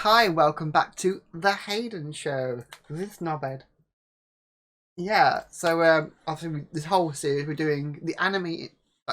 Hi, welcome back to the Hayden Show with Knobhead. Yeah, so obviously this whole series we're doing the anime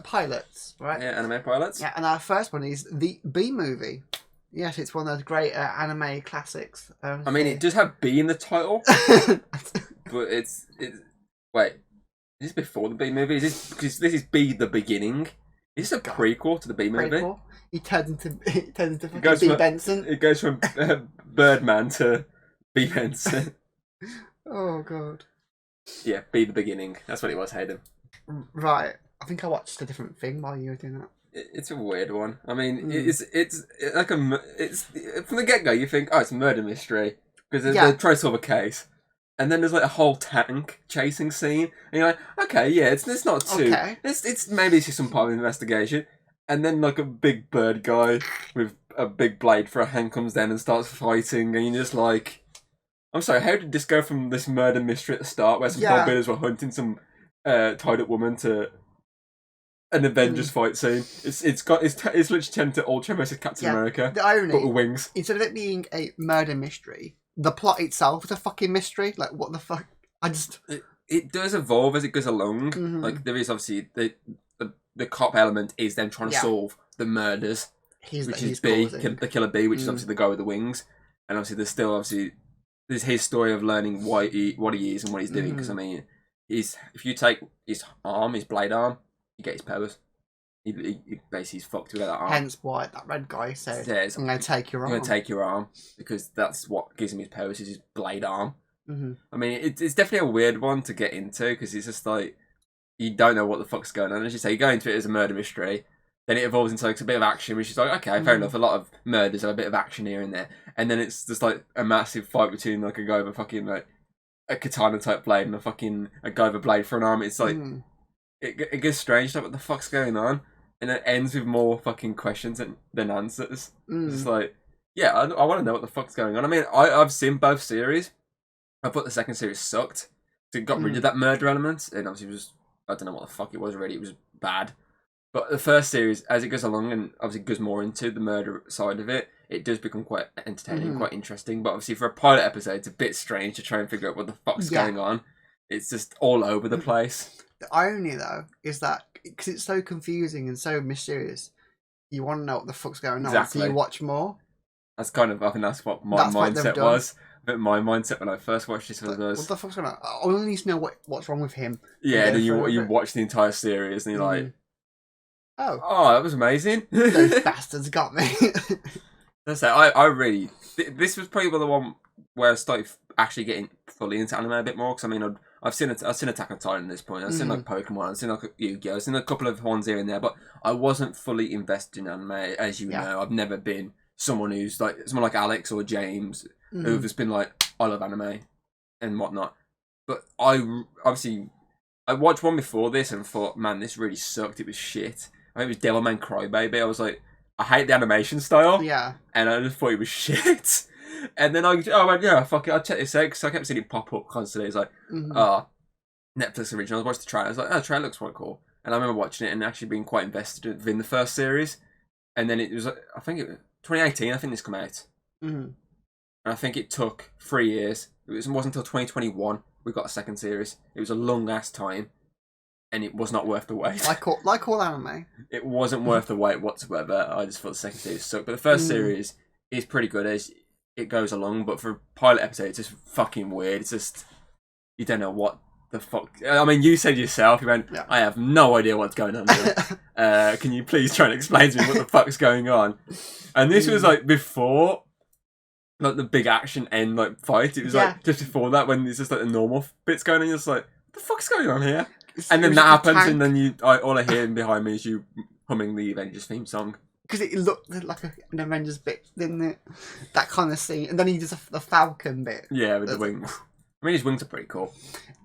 pilots, right? Yeah, anime pilots. Yeah, and our first one is the B movie. Yes, it's one of those great anime classics. I mean, it does have B in the title, but it's wait, is this before the B movie? Is this because this is B the beginning? Is this a prequel to the B movie? Prequel. He turns into fucking goes B from- Benson. It goes from Birdman to B Benson. Oh god. Yeah, B the beginning. That's what it was, Hayden. Right. I think I watched a different thing while you were doing that. It's a weird one. I mean, it's like it's from the get go. You think, oh, it's a murder mystery because they're trying to solve a case. And then there's like a whole tank chasing scene, and you're like, okay, yeah, it's not too. Okay. It's maybe it's just some part of the investigation, and then like a big bird guy with a big blade for a hand comes down and starts fighting, and you're just like, I'm sorry, how did this go from this murder mystery at the start, where some poor bidders were hunting some tied up woman, to an Avengers fight scene? It's literally turned to ultra versus Captain America, the irony, but with wings. Instead of it being a murder mystery, the plot itself is a fucking mystery. Like, what the fuck? It does evolve as it goes along. Mm-hmm. Like, there is obviously the cop element is them trying to solve the murders, which is B, the killer B, which is obviously the guy with the wings, and obviously there's his story of learning what he is and what he's doing. Because I mean, if you take his blade arm, you get his powers. He basically is fucked without that arm. Hence why that red guy said, "I'm going to take your arm." I'm going to take your arm, because that's what gives him his powers, is his blade arm. Mm-hmm. I mean, it's definitely a weird one to get into, because it's just like, you don't know what the fuck's going on. As you say, you go into it as a murder mystery, then it evolves into like a bit of action, which is like, okay, fair enough. A lot of murders have a bit of action here and there, and then it's just like a massive fight between like a guy with a fucking like a katana type blade and a guy with a blade for an arm. It's like it gets strange. Like, what the fuck's going on? And it ends with more fucking questions than answers. It's just like, yeah, I want to know what the fuck's going on. I mean, I've seen both series. I thought the second series sucked. It got rid of that murder element, and obviously I don't know what the fuck it was really. It was bad. But the first series, as it goes along and obviously goes more into the murder side of it, it does become quite entertaining, quite interesting. But obviously for a pilot episode, it's a bit strange to try and figure out what the fuck's going on. It's just all over the place. The irony, though, is that because it's so confusing and so mysterious, you want to know what the fuck's going on, so you watch more. That's kind of, I think that's what my mindset was. But my mindset when I first watched this was, what the fuck's going on? I only need to know what's wrong with him. Yeah, and then you watch the entire series and you're like, oh, that was amazing. Those bastards got me. That's it. I really, this was probably the one where I started actually getting fully into anime a bit more, because I mean, I've seen Attack on Titan at this point. I've seen like Pokemon. I've seen like Yu-Gi-Oh. I've seen a couple of ones here and there, but I wasn't fully invested in anime, as you know. I've never been someone like Alex or James who've just been like, I love anime and whatnot. But I watched one before this and thought, man, this really sucked. It was shit. I think it was Devilman Crybaby. I was like, I hate the animation style. Yeah. And I just thought it was shit. And then I went, yeah, fuck it, I'll check this out, because I kept seeing it pop up constantly. It's like, Netflix original. I watched the trailer. I was like, oh, the trailer looks quite cool. And I remember watching it and actually being quite invested within the first series. And then it was, I think it was 2018, I think this came out. And I think it took 3 years. It wasn't until 2021 we got a second series. It was a long-ass time. And it was not worth the wait. Like all anime. It wasn't worth the wait whatsoever. I just thought the second series sucked. But the first series is pretty good as it goes along. But for a pilot episode, it's just fucking weird. It's just, you don't know what the fuck. I mean, you said yourself, you went, I have no idea what's going on here. Can you please try and explain to me what the fuck's going on? And this was like before like the big action end like fight. It was like just before that, when it's just like the normal bits going on. You're just like, what the fuck's going on here? And then that happens, and then all I hear behind me is you humming the Avengers theme song. Because it looked like an Avengers bit, didn't it? That kind of scene. And then he does the Falcon bit. Yeah, with the wings. I mean, his wings are pretty cool.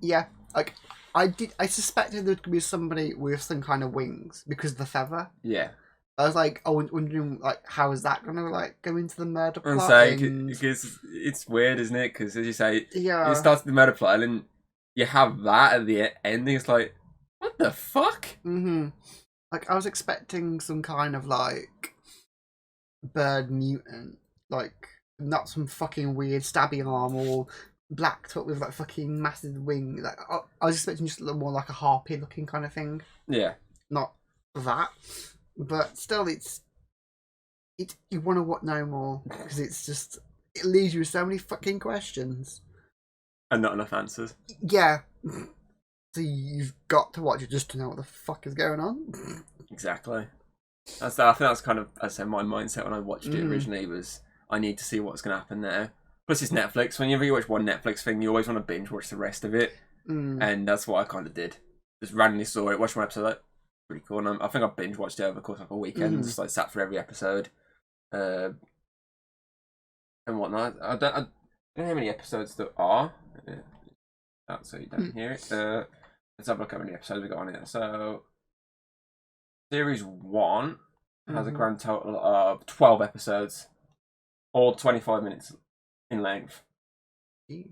Yeah, like, I suspected there could be somebody with some kind of wings because of the feather. Yeah. I was like, wondering, like, how is that going to, like, go into the murder plot? And say, because it's weird, isn't it? Because, as you say, it starts the murder plot, and then you have that at the end, and it's like, what the fuck? Like, I was expecting some kind of, like, bird mutant, like, not some fucking weird stabby arm or black top with like fucking massive wing. Like I was expecting just a little more like a harpy looking kind of thing. Yeah. Not that, but still, you want to know more because it leaves you with so many fucking questions and not enough answers. Yeah, so you've got to watch it just to know what the fuck is going on. Exactly. I think that's kind of, as I said, my mindset when I watched it originally was I need to see what's going to happen there. Plus, it's Netflix. Whenever you watch one Netflix thing, you always want to binge watch the rest of it, and that's what I kind of did. Just randomly saw it, watched one episode, like pretty cool. And I think I binge watched it over the course of like a weekend, just like sat through every episode, and whatnot. I don't know how many episodes there are. That's so you don't hear it. Let's have a look at how many episodes we got on here. So, series 1 has a grand total of 12 episodes, all 25 minutes in length. Jeez.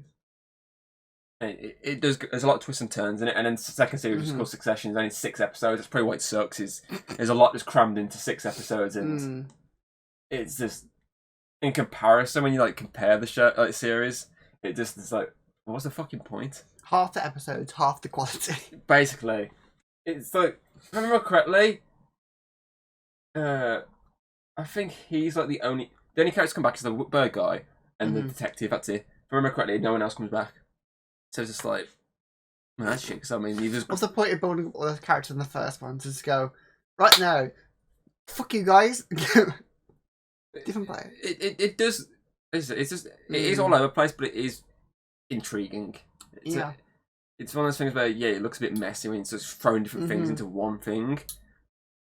It does. There's a lot of twists and turns in it, and then the second series, which is called Succession, is only 6 episodes. That's probably why it sucks. There's a lot just crammed into 6 episodes, and it's just in comparison when you like compare the show like series, it just is like, what's the fucking point? Half the episodes, half the quality. Basically, it's like, if I remember correctly, I think he's like the only character to come back is the bird guy and the detective. That's it. If I remember correctly, no one else comes back. So it's just like, man, that's shit. Because I mean, you just. What's the point of building up all those characters in the first one to just go right now? Fuck you guys. Different player. It does. It's just it is all over the place, but it is intriguing. It's one of those things where it looks a bit messy when it's just throwing different things into one thing,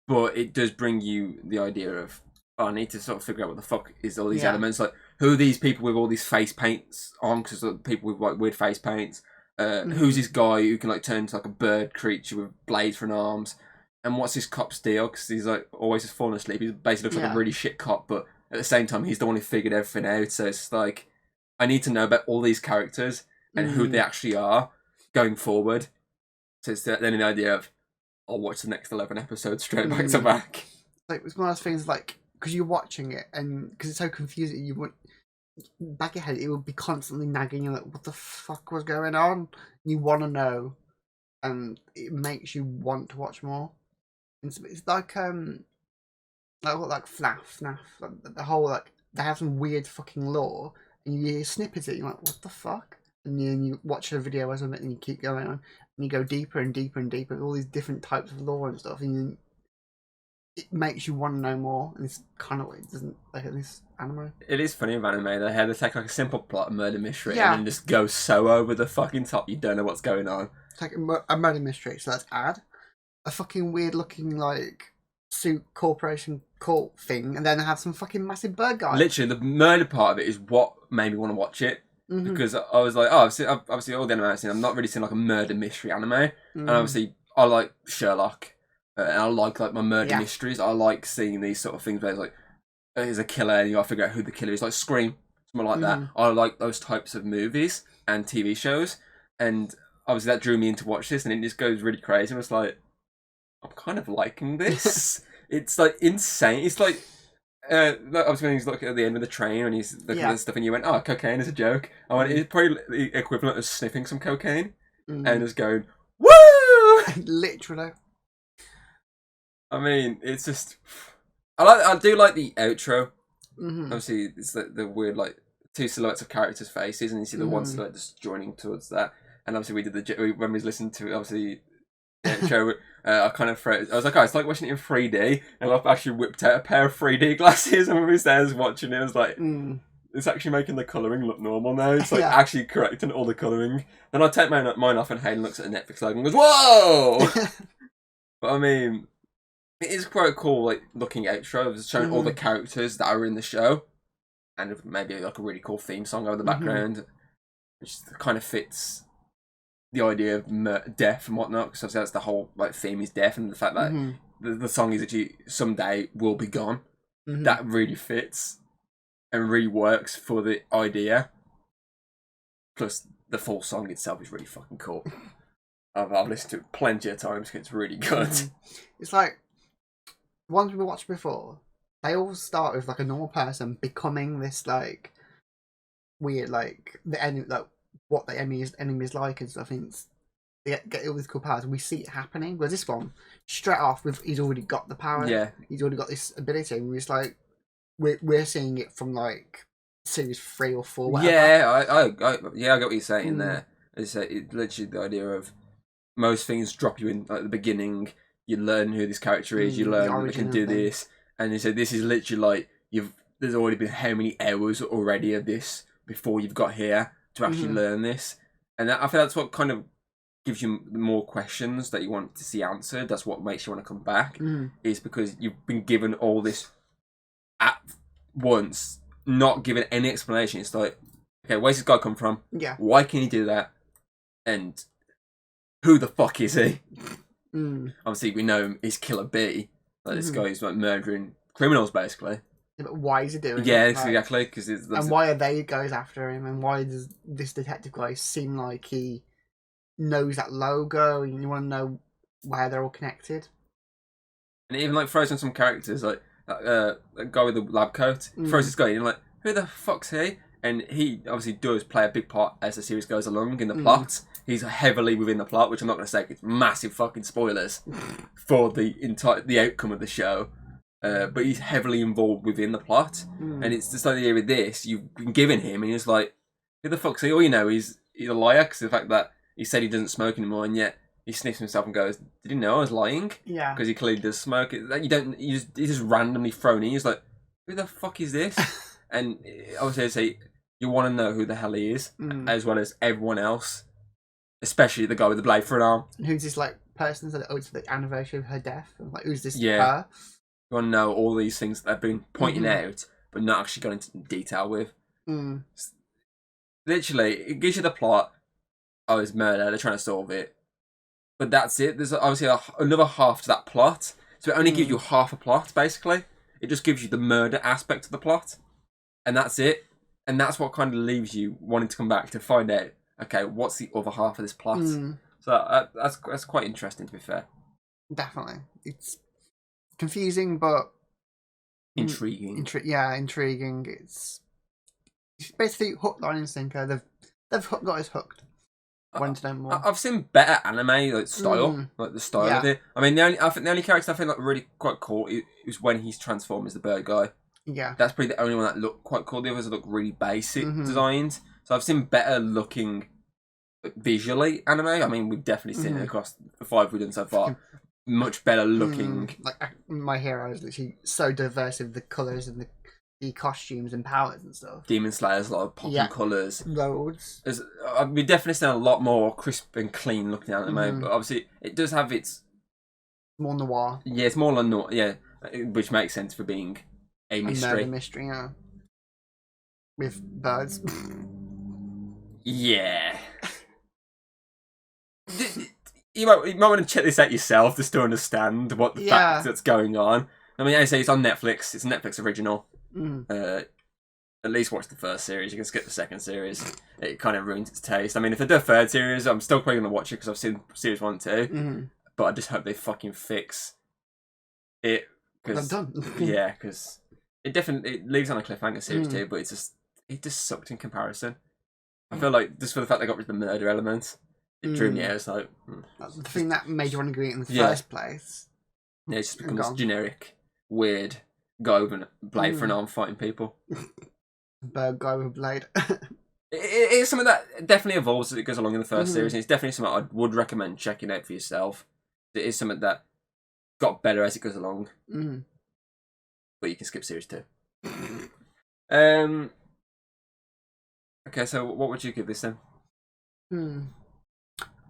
but it does bring you the idea of, oh, I need to sort of figure out what the fuck is all these elements, like who are these people with all these face paints on, because people with like weird face paints, who's this guy who can like turn into like a bird creature with blades for arms, and what's this cop's deal, because he's like always just falling asleep. He basically looks like a really shit cop, but at the same time he's the one who figured everything out, so it's like I need to know about all these characters and who they actually are going forward. So it's then an idea of, I'll watch the next 11 episodes straight back to back. Like, it's one of those things, like, because you're watching it and because it's so confusing, you would back your head, it would be constantly nagging you, like, what the fuck was going on? You want to know, and it makes you want to watch more. It's like FNAF, like the whole, like, they have some weird fucking lore, and you hear snippets of it, you're like, what the fuck? And then you watch a video or something, and you keep going on, and you go deeper and deeper and deeper with all these different types of lore and stuff, and it makes you want to know more. And it's kind of what it doesn't like in this anime. It is funny with anime. They take like a simple plot, a murder mystery, and then just go so over the fucking top, you don't know what's going on. It's like a murder mystery, so let's add a fucking weird looking like suit corporation cult thing, and then have some fucking massive bird guy. Literally, the murder part of it is what made me want to watch it. Because I was like, obviously all the anime I've seen, I've not really seen like a murder mystery anime, and obviously I like Sherlock, and I like my murder mysteries. I like seeing these sort of things where it's like there's a killer and you got to figure out who the killer is, like Scream, something like that. I like those types of movies and TV shows, and obviously that drew me in to watch this, and it just goes really crazy. And it's like, I'm kind of liking this. It's like insane. It's like. Obviously when he's looking at the end of the train and he's looking at stuff and you went, oh, cocaine is a joke. I went, it's probably the equivalent of sniffing some cocaine and just going, woo! Literally. I mean, it's just... I do like the outro. Obviously, it's the weird, like, 2 silhouettes of characters' faces, and you see the one silhouette just joining towards that. And obviously we did when we was listening to it, obviously... show, I kind of froze. I was like, oh, it's like watching it in 3D, and I've actually whipped out a pair of 3D glasses, and when we was there watching it, I was like, it's actually making the colouring look normal now. It's like actually correcting all the colouring. Then I take mine off, and Hayden looks at the Netflix logo and goes, whoa! But I mean, it is quite cool, like looking outro, it's showing all the characters that are in the show, and maybe like a really cool theme song over the background, which kind of fits the idea of death and whatnot, because obviously that's the whole like theme is death, and the fact that the song is actually someday will be gone. That really fits and really works for the idea. Plus, the full song itself is really fucking cool. I've listened to it plenty of times because it's really good. It's like ones we watched before. They all start with like a normal person becoming this like weird, like the enemy, like what the enemy's like and stuff. And they get all these cool powers, and we see it happening. Whereas this one, straight off, he's already got the power. Yeah. He's already got this ability, and we're just like, we're seeing it from like series 3 or 4. Whatever. Yeah, I get what you're saying there. It's literally the idea of most things drop you in at the beginning. You learn who this character is. You learn that they can do this, and they said this is literally like there's already been how many hours already of this before you've got here to actually learn this, and I feel that's what kind of gives you more questions that you want to see answered. That's what makes you want to come back. Is because you've been given all this at once, not given any explanation. It's like, okay, where's this guy come from? Yeah. Why can he do that? And who the fuck is he? Obviously, we know him. He's Killer B. Like this guy who's like murdering criminals, basically. Yeah, but why is he doing it? Yeah, Like, exactly. Because and why are they guys after him? And why does this detective guy seem like he knows that logo? And you want to know where they're all connected. And it even like throws in some characters like a guy with the lab coat. Throws this guy in, like, who the fuck's he? And he obviously does play a big part as the series goes along in the plot. He's heavily within the plot, which I'm not going to say. It's massive fucking spoilers for the outcome of the show. But he's heavily involved within the plot, and it's just like the idea with this. You've been given him, and he's like, "Who the fuck's he?" All you know, he's a liar because the fact that he said he doesn't smoke anymore, and yet he sniffs himself and goes, "Did he know I was lying?" Yeah, because he clearly does smoke. He's just randomly thrown in. He's like, "Who the fuck is this?" And obviously, I say you want to know who the hell he is, as well as everyone else, especially the guy with the blade for an arm. And who's this like person that it's the anniversary of her death? And, like, who's this? Yeah. Her? You want to know all these things that they've been pointing out, but not actually going into detail with. Literally, it gives you the plot. Oh, it's murder. They're trying to solve it. But that's it. There's obviously another half to that plot. So it only gives you half a plot, basically. It just gives you the murder aspect of the plot. And that's it. And that's what kind of leaves you wanting to come back to find out, okay, what's the other half of this plot? So that's quite interesting, to be fair. Definitely. It's confusing, but intriguing. Intriguing. It's basically hook, line, and sinker. They've got us hooked. Want to know more? I've seen better anime like style, like the style of it. I mean, I think the only character I think like really quite cool is when he's transformed as the bird guy. Yeah, that's probably the only one that looked quite cool. The others look really basic designs. So I've seen better looking visually anime. I mean, we've definitely seen it across the 5 we've done so far. Much better looking. Like My Hero is literally so diverse with the colours and the costumes and palettes and stuff. Demon Slayer's a lot of popping colours. Loads. We've definitely seen a lot more crisp and clean looking anime, but obviously it does have its more noir. Yeah, it's more noir. Yeah, which makes sense for being a mystery. Mystery, yeah. With birds. Yeah. You might want to check this out yourself just to understand what the fact that's going on. I mean, I say it's on Netflix. It's a Netflix original. At least watch the first series. You can skip the second series. It kind of ruins its taste. I mean, if they do a third series, I'm still probably going to watch it because I've seen series 1 and 2. But I just hope they fucking fix it. Cause, done. Yeah, because it leaves on a cliffhanger series 2, but it just sucked in comparison. I feel like just for the fact they got rid of the murder element, it drew me out. It's like that's the thing that made you want to go in the first place. Yeah, it just becomes generic, weird guy with a blade for an arm fighting people. Bird guy with a blade. It is something that definitely evolves as it goes along in the first series, and it's definitely something I would recommend checking out for yourself. It is something that got better as it goes along, but you can skip series 2. Okay, so what would you give this then?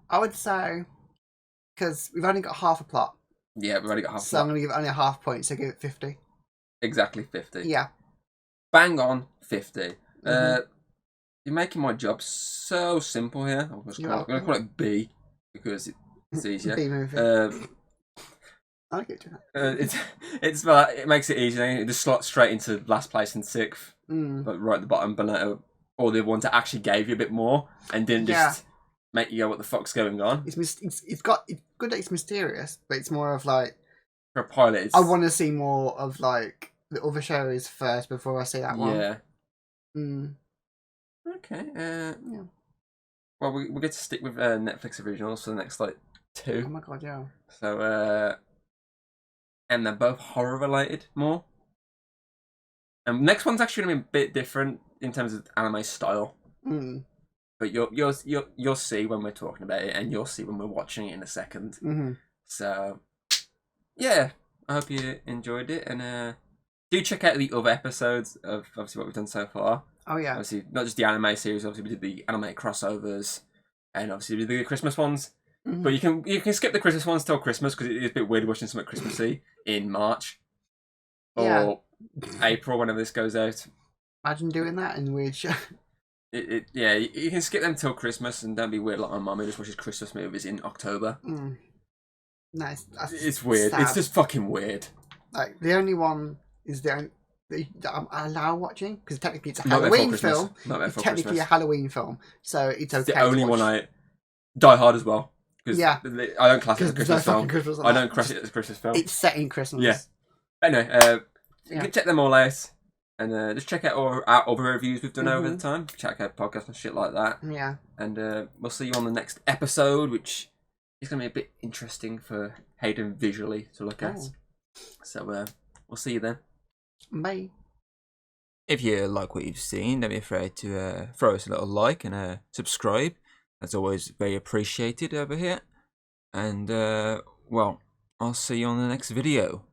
I would say, because we've only got half a plot. Yeah, we've only got half a plot. So I'm going to give it only a half point, so give it 50. Exactly 50. Yeah. Bang on 50. You're making my job so simple here. I'm going to call it B, because it's easier. B movie. I'll get to that. It makes it easier. It just slots straight into last place and 6th, but right at the bottom below. Or the ones that actually gave you a bit more and didn't just make you go, what the fuck's going on? It's good that it's mysterious, but it's more of like, for a pilot, I want to see more of like the other shows first before I see that one. Yeah. Okay. Yeah. Well, we get to stick with Netflix originals for the next like 2. Oh my god, yeah. So and they're both horror related more. And next one's actually gonna be a bit different in terms of anime style. Mm. But you'll see when we're talking about it, and you'll see when we're watching it in a second. Mm-hmm. So yeah, I hope you enjoyed it, and do check out the other episodes of obviously what we've done so far. Oh yeah. Obviously, not just the anime series. Obviously, we did the anime crossovers, and obviously we did the Christmas ones. Mm-hmm. But you can skip the Christmas ones till Christmas because it is a bit weird watching something Christmassy in March or April whenever this goes out. Imagine doing that in weird show. Yeah, you can skip them till Christmas and don't be weird like my mum who just watches Christmas movies in October. Mm. Nice. It's weird. Sad. It's just fucking weird. Like the only one is that I allow watching because technically it's a Halloween film. It's technically a Halloween film, so it's okay. It's the only one I Die Hard as well. Yeah, I don't class it as a Christmas film. I don't class it as a Christmas film. It's set in Christmas. Yeah. Anyway, you can check them all out. And just check out our other reviews we've done over the time. Check out podcasts and shit like that. Yeah. And we'll see you on the next episode, which is going to be a bit interesting for Hayden visually to look at. So we'll see you then. Bye. If you like what you've seen, don't be afraid to throw us a little like and subscribe. That's always very appreciated over here. And, well, I'll see you on the next video.